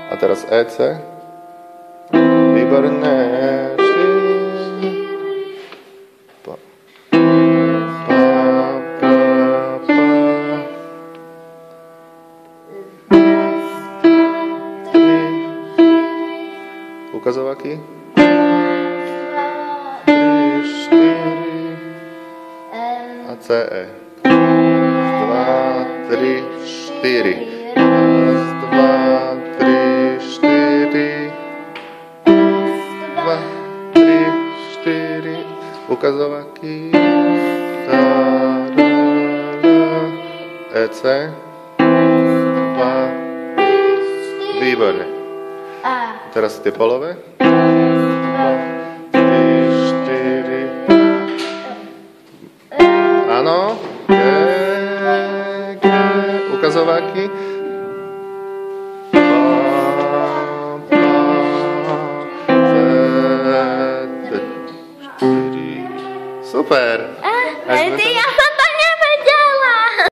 A teraz EC. Výborné. Ukazovaky. 3, 4 a CE. 2, 3, 4. 1, 2, 3, 4. 2, 3, 4. Ukazovaky. EC. 2. Výborne. Teraz tie polové. 2, 3, 4. Áno. Ukazováky. Super. Ja som